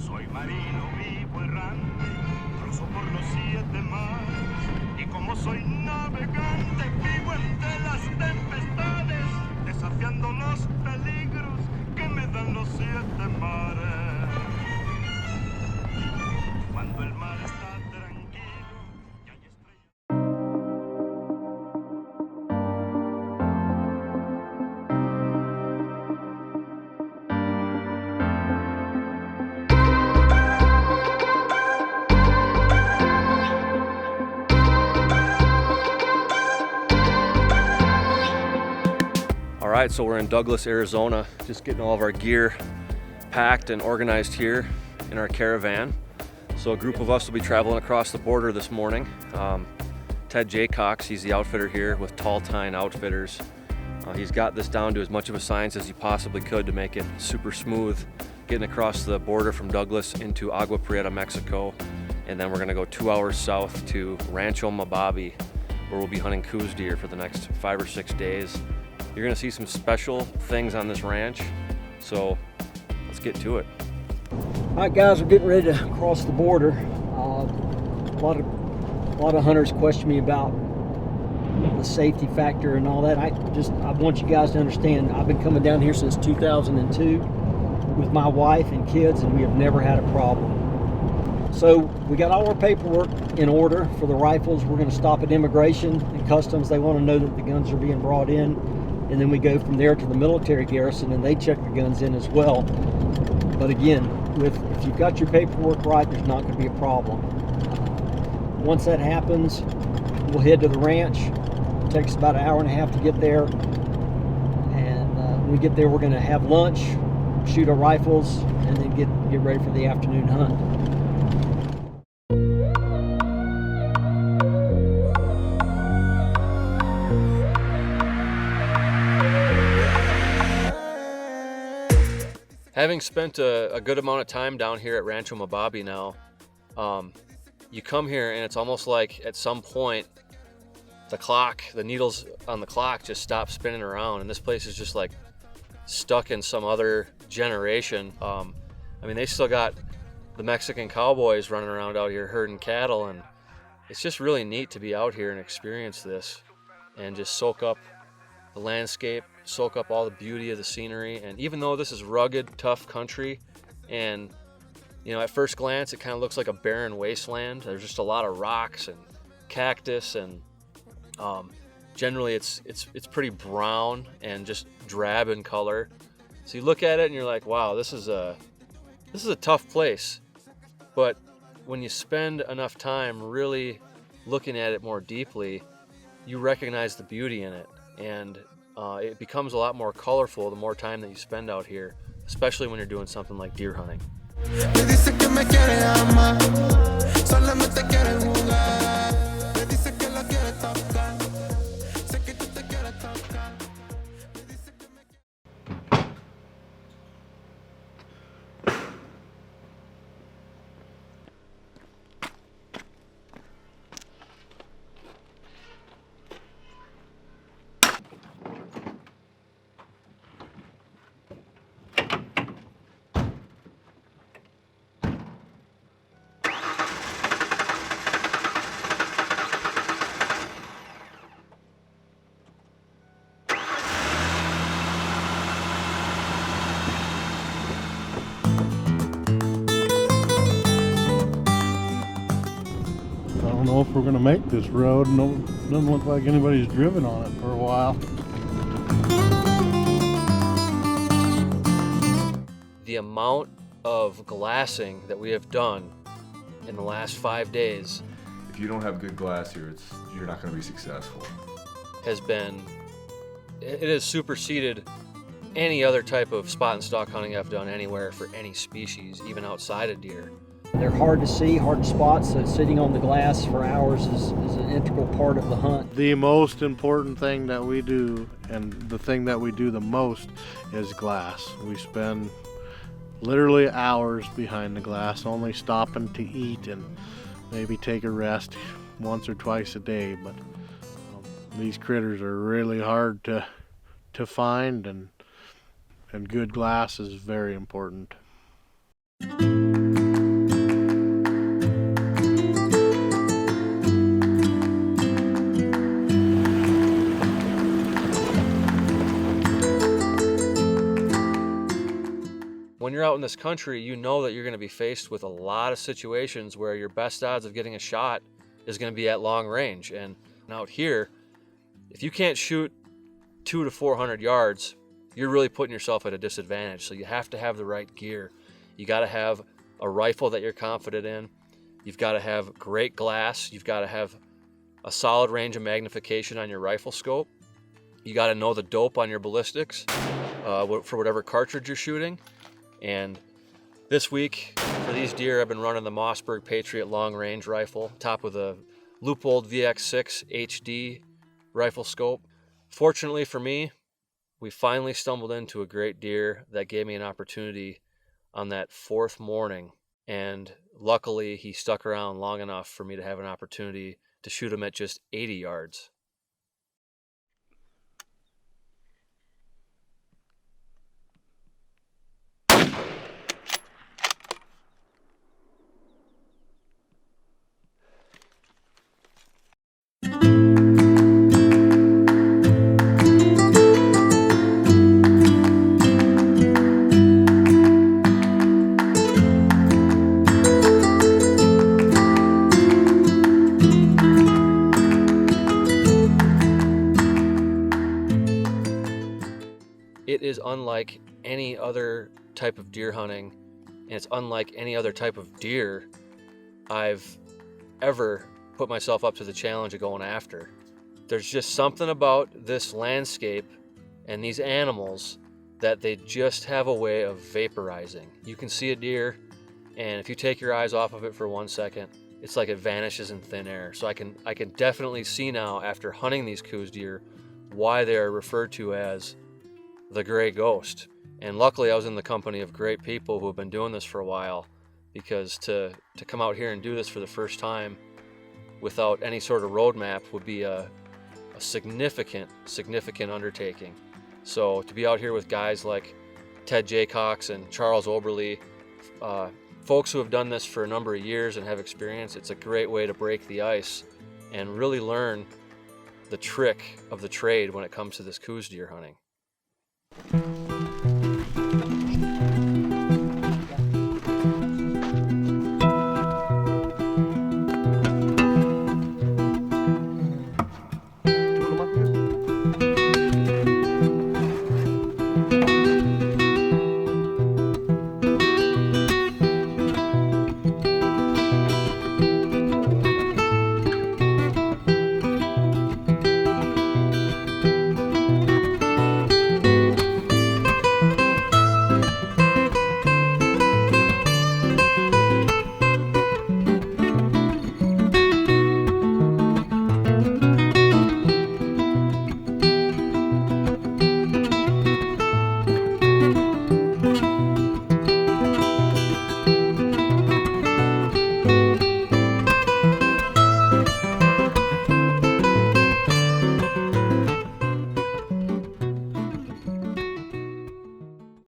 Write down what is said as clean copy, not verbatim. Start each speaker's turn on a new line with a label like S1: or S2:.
S1: Soy marino vivo errante, cruzo por los 7 mares, y como soy navegante, vivo entre las tempestades, desafiando los peligros que me dan los 7 mares. Cuando el mar está tranquilo y hay estrellas.
S2: All right, so we're in Douglas, Arizona, just getting all of our gear packed and organized here in our caravan. So a group of us will be traveling across the border this morning. Ted Jaycox, he's the outfitter here with Tall Tine Outfitters. He's got this down to as much of a science as he possibly could to make it super smooth, getting across the border from Douglas into Agua Prieta, Mexico. And then we're gonna go 2 hours south to Rancho Mababi, where we'll be hunting Coues deer for the next 5 or 6 days. You're gonna see some special things on this ranch, so let's get to it.
S3: All right, guys, we're getting ready to cross the border. A lot of hunters question me about the safety factor and all that. I want you guys to understand, I've been coming down here since 2002 with my wife and kids, and we have never had a problem. So we got all our paperwork in order for the rifles. We're going to stop at immigration and customs. They want to know that the guns are being brought in, and then we go from there to the military garrison, and they check the guns in as well. But again, if you've got your paperwork right, there's not going to be a problem. Once that happens, we'll head to the ranch. It takes about 1.5 hours to get there, and when we get there, we're going to have lunch, shoot our rifles, and then get ready for the afternoon hunt.
S2: Having spent a good amount of time down here at Rancho Mababi now, you come here and it's almost like at some point the needles on the clock just stop spinning around, and this place is just like stuck in some other generation. I mean, they still got the Mexican cowboys running around out here herding cattle, and it's just really neat to be out here and experience this and just soak up the landscape, soak up all the beauty of the scenery. And even though this is rugged, tough country, and you know, at first glance it kind of looks like a barren wasteland, there's just a lot of rocks and cactus, and generally it's pretty brown and just drab in color. So you look at it and you're like, wow, this is a tough place. But when you spend enough time really looking at it more deeply, you recognize the beauty in it, and it becomes a lot more colorful the more time that you spend out here, especially when you're doing something like deer hunting.
S4: I don't know if we're gonna make this road. No, doesn't look like anybody's driven on it for a while.
S2: The amount of glassing that we have done in the last 5 days,
S5: if you don't have good glass here, you're not going to be successful.
S2: it has superseded any other type of spot and stalk hunting I've done anywhere for any species, even outside of deer.
S3: They're hard to see, hard to spot, so sitting on the glass for hours is an integral part of the hunt.
S4: The most important thing that we do, and the thing that we do the most, is glass. We spend literally hours behind the glass, only stopping to eat and maybe take a rest once or twice a day. But these critters are really hard to find, and good glass is very important.
S2: out in this country, you know that you're going to be faced with a lot of situations where your best odds of getting a shot is going to be at long range. And out here, if you can't shoot 200 to 400 yards, you're really putting yourself at a disadvantage. So you have to have the right gear. You got to have a rifle that you're confident in. You've got to have great glass. You've got to have a solid range of magnification on your rifle scope. You got to know the dope on your ballistics for whatever cartridge you're shooting. And this week, for these deer, I've been running the Mossberg Patriot long range rifle, topped with a Leupold VX6 HD rifle scope. Fortunately for me, we finally stumbled into a great deer that gave me an opportunity on that fourth morning. And luckily, he stuck around long enough for me to have an opportunity to shoot him at just 80 yards. It is unlike any other type of deer hunting, and it's unlike any other type of deer I've ever put myself up to the challenge of going after. There's just something about this landscape and these animals that they just have a way of vaporizing. You can see a deer, and if you take your eyes off of it for 1 second, it's like it vanishes in thin air. So I can definitely see now, after hunting these Coues deer, why they are referred to as the gray ghost. And luckily I was in the company of great people who have been doing this for a while, because to come out here and do this for the first time without any sort of roadmap would be a significant undertaking. So to be out here with guys like Ted Jaycox and Charles Oberly, folks who have done this for a number of years and have experience, it's a great way to break the ice and really learn the trick of the trade when it comes to this Coues deer hunting.